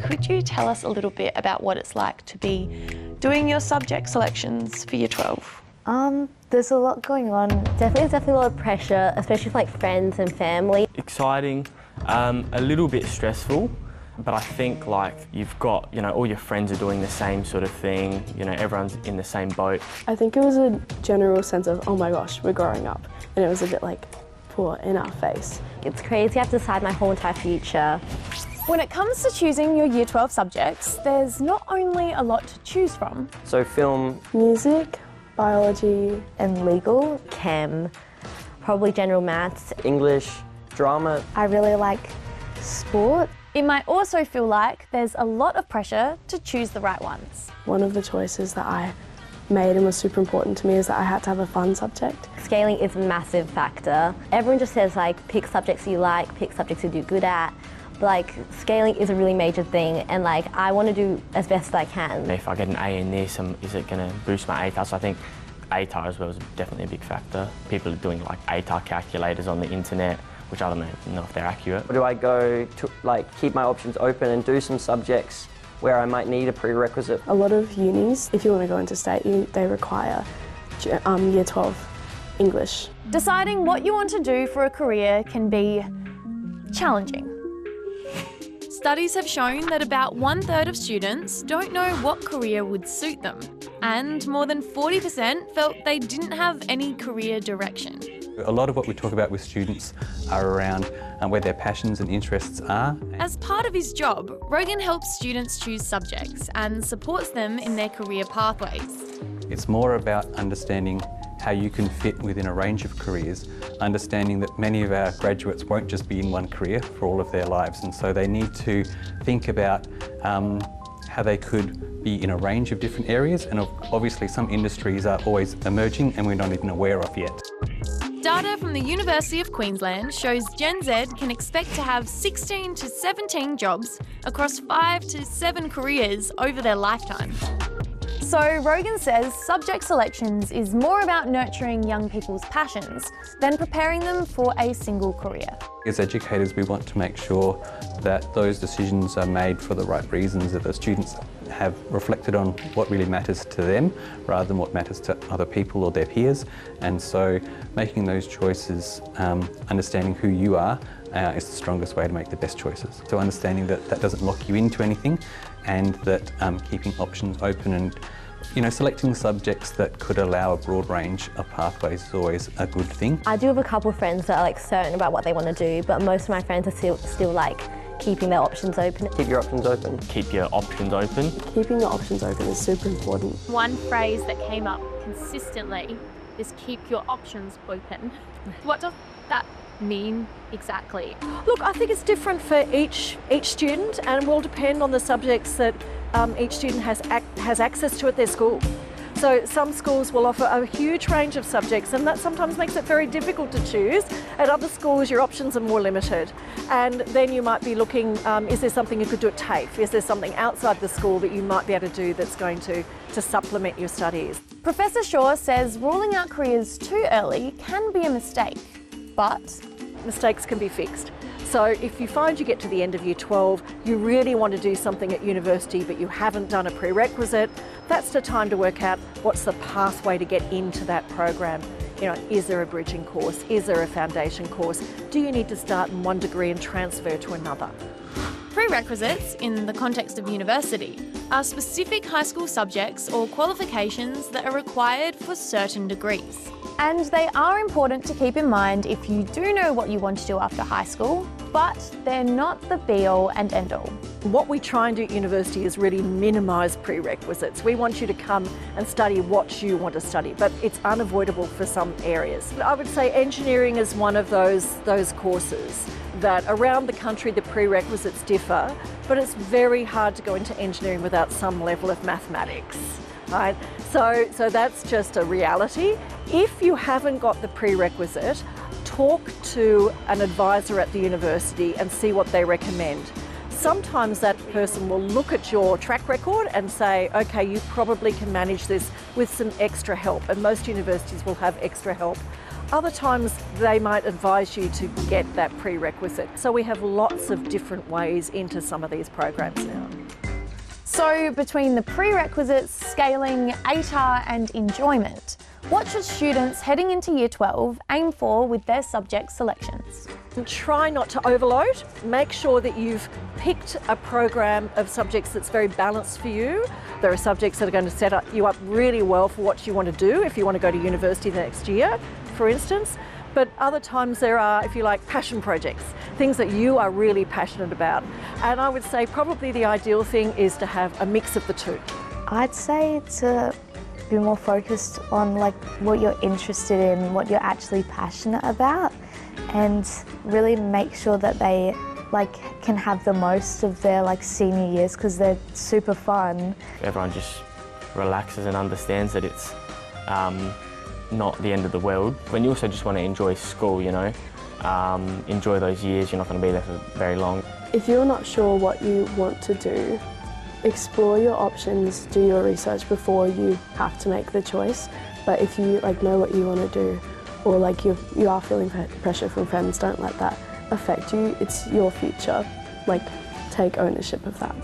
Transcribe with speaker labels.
Speaker 1: could you tell us a little bit about what it's like to be doing your subject selections for Year 12?
Speaker 2: There's a lot going on. Definitely a lot of pressure, especially for like friends and family.
Speaker 3: Exciting, a little bit stressful, but I think like you've got, all your friends are doing the same sort of thing, everyone's in the same boat.
Speaker 4: I think it was a general sense of, oh my gosh, we're growing up. And it was a bit like, pour in our face.
Speaker 2: It's crazy, I have to decide my whole entire future.
Speaker 1: When it comes to choosing your Year 12 subjects, there's not only a lot to choose from.
Speaker 3: So film,
Speaker 4: Music, biology,
Speaker 2: And legal, chem, probably general maths.
Speaker 3: English, drama.
Speaker 2: I really like sport.
Speaker 1: It might also feel like there's a lot of pressure to choose the right ones.
Speaker 4: one of the choices that I made and was super important to me is that I had to have a fun subject.
Speaker 2: Scaling is a massive factor. Everyone just says like pick subjects you like, pick subjects you do good at. But like scaling is a really major thing and like I want to do as best as I can.
Speaker 3: If I get an A in this, is it going to boost my ATAR? So I think ATAR as well is definitely a big factor. People are doing like ATAR calculators on the internet, which I don't know if they're accurate.
Speaker 5: Or do I go to keep my options open and do some subjects where I might need a prerequisite?
Speaker 4: A lot of unis, if you want to go into state, they require Year 12 English.
Speaker 1: Deciding what you want to do for a career can be challenging. Studies have shown that about 1/3 of students don't know what career would suit them, and more than 40% felt they didn't have any career direction.
Speaker 6: A lot of what we talk about with students are around where their passions and interests are.
Speaker 1: As part of his job, Rogan helps students choose subjects and supports them in their career pathways.
Speaker 6: It's more about understanding how you can fit within a range of careers, understanding that many of our graduates won't just be in one career for all of their lives, and so they need to think about how they could be in a range of different areas, and obviously some industries are always emerging and we're not even aware of yet.
Speaker 1: Data from the University of Queensland shows Gen Z can expect to have 16 to 17 jobs across 5 to 7 careers over their lifetime. So Rogan says subject selections is more about nurturing young people's passions than preparing them for a single career.
Speaker 6: As educators, we want to make sure that those decisions are made for the right reasons, that the students have reflected on what really matters to them rather than what matters to other people or their peers. And so making those choices, understanding who you are, is the strongest way to make the best choices. So understanding that that doesn't lock you into anything and that keeping options open and selecting subjects that could allow a broad range of pathways is always a good thing.
Speaker 2: I do have a couple of friends that are like certain about what they want to do, but most of my friends are still like keeping their options open.
Speaker 5: Keep your options open.
Speaker 3: Keep your options open.
Speaker 4: Keeping your options open is super important.
Speaker 7: One phrase that came up consistently is keep your options open. What does that mean exactly?
Speaker 8: Look, I think it's different for each student and will depend on the subjects that each student has access to at their school. So some schools will offer a huge range of subjects and that sometimes makes it very difficult to choose. At other schools your options are more limited and then you might be looking, is there something you could do at TAFE? Is there something outside the school that you might be able to do that's going to supplement your studies?
Speaker 1: Professor Shaw says ruling out careers too early can be a mistake, but
Speaker 8: mistakes can be fixed. So if you find you get to the end of Year 12, you really want to do something at university but you haven't done a prerequisite, that's the time to work out what's the pathway to get into that program. Is there a bridging course? Is there a foundation course? Do you need to start in one degree and transfer to another?
Speaker 1: prerequisites in the context of university are specific high school subjects or qualifications that are required for certain degrees. And they are important to keep in mind if you do know what you want to do after high school, but they're not the be-all and end-all.
Speaker 8: What we try and do at university is really minimise prerequisites. We want you to come and study what you want to study, but it's unavoidable for some areas. I would say engineering is one of those courses that around the country the prerequisites differ, but it's very hard to go into engineering without some level of mathematics. Right? So that's just a reality. If you haven't got the prerequisite, talk to an advisor at the university and see what they recommend. Sometimes that person will look at your track record and say, okay, you probably can manage this with some extra help, and most universities will have extra help. Other times they might advise you to get that prerequisite. So we have lots of different ways into some of these programs now.
Speaker 1: So between the prerequisites, scaling, ATAR and enjoyment, what should students heading into Year 12 aim for with their subject selections?
Speaker 8: And try not to overload. Make sure that you've picked a program of subjects that's very balanced for you. There are subjects that are going to set you up really well for what you want to do if you want to go to university the next year, for instance. But other times there are, if you like, passion projects, things that you are really passionate about. And I would say probably the ideal thing is to have a mix of the two.
Speaker 9: I'd say to be more focused on like what you're interested in, what you're actually passionate about, and really make sure that they like can have the most of their like senior years because they're super fun.
Speaker 3: Everyone just relaxes and understands that it's not the end of the world. When you also just want to enjoy school, you know, enjoy those years, you're not going to be there for very long.
Speaker 4: If you're not sure what you want to do, explore your options, do your research before you have to make the choice. But if you like know what you want to do, or like you are feeling pressure from friends, don't let that affect you. It's your future. Like, take ownership of that.